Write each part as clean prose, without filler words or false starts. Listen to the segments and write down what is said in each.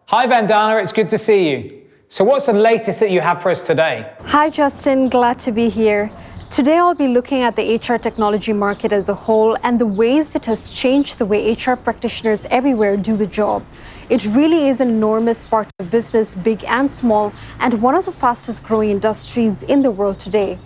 Hi Vandana, it's good to see you. So what's the latest that you have for us today? Hi Justin, glad to be here. Today I'll be looking at the HR technology market as a whole and the ways it has changed the way HR practitioners everywhere do the job. It really is an enormous part of business, big and small, and one of the fastest growing industries in the world today.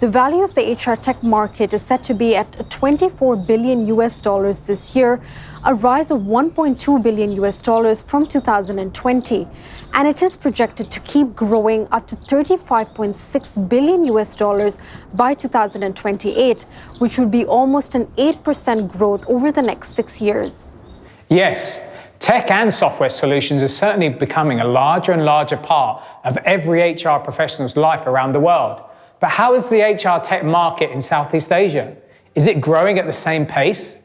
The value of the HR tech market is set to be at 24 billion US dollars this year, a rise of 1.2 billion US dollars from 2020. And it is projected to keep growing up to 35.6 billion US dollars by 2028, which would be almost an 8% growth over the next 6 years. Yes, tech and software solutions are certainly becoming a larger and larger part of every HR professional's life around the world. But how is the HR tech market in Southeast Asia? Is it growing at the same pace?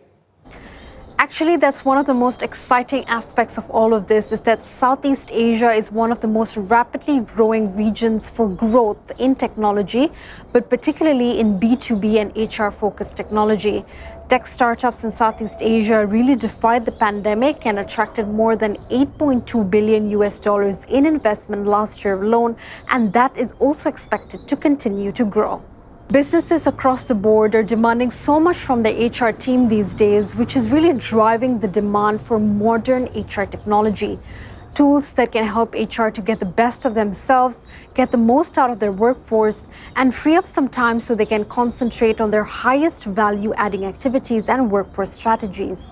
Actually, that's one of the most exciting aspects of all of this, is that Southeast Asia is one of the most rapidly growing regions for growth in technology, but particularly in B2B and HR-focused technology. Tech startups in Southeast Asia really defied the pandemic and attracted more than 8.2 billion US dollars in investment last year alone, and that is also expected to continue to grow. Businesses across the board are demanding so much from their HR team these days, which is really driving the demand for modern HR technology. Tools that can help HR to get the best of themselves, get the most out of their workforce, and free up some time so they can concentrate on their highest value-adding activities and workforce strategies.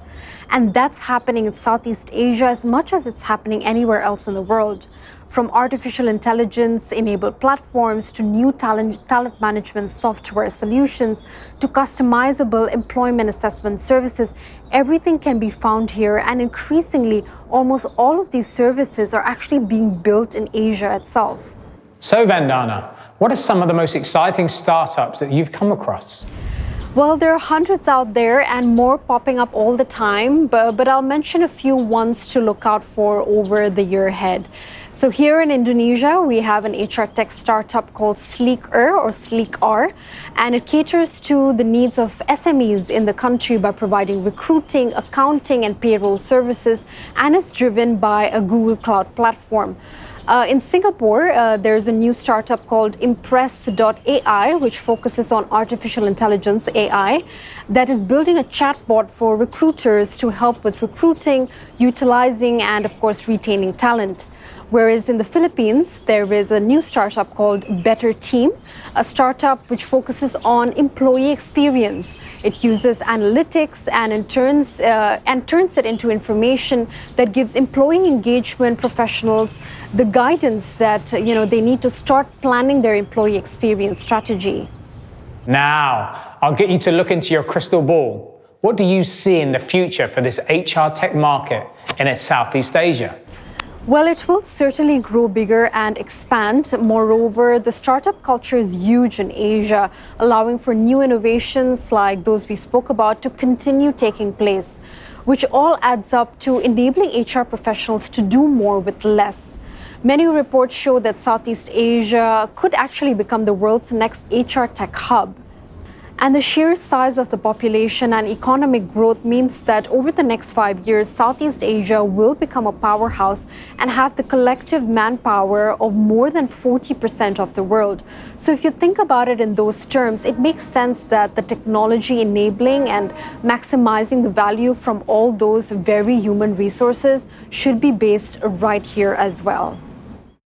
And that's happening in Southeast Asia as much as it's happening anywhere else in the world. From artificial intelligence-enabled platforms to new talent management software solutions to customizable employment assessment services, everything can be found here, and increasingly, almost all of these services are actually being built in Asia itself. So Vandana, what are some of the most exciting startups that you've come across? Well, there are hundreds out there and more popping up all the time, but I'll mention a few ones to look out for over the year ahead. So here in Indonesia, we have an HR tech startup called Sleekr, and it caters to the needs of SMEs in the country by providing recruiting, accounting, and payroll services, and is driven by a Google Cloud platform. In Singapore, there's a new startup called Impress.ai, which focuses on artificial intelligence AI, that is building a chatbot for recruiters to help with recruiting, utilizing, and of course, retaining talent. Whereas in the Philippines, there is a new startup called Better Team, a startup which focuses on employee experience. It uses analytics and turns it into information that gives employee engagement professionals the guidance that they need to start planning their employee experience strategy. Now, I'll get you to look into your crystal ball. What do you see in the future for this HR tech market in Southeast Asia? Well, it will certainly grow bigger and expand. Moreover, the startup culture is huge in Asia, allowing for new innovations like those we spoke about to continue taking place, which all adds up to enabling HR professionals to do more with less. Many reports show that Southeast Asia could actually become the world's next HR tech hub. And the sheer size of the population and economic growth means that over the next 5 years, Southeast Asia will become a powerhouse and have the collective manpower of more than 40% of the world. So if you think about it in those terms, it makes sense that the technology enabling and maximizing the value from all those very human resources should be based right here as well.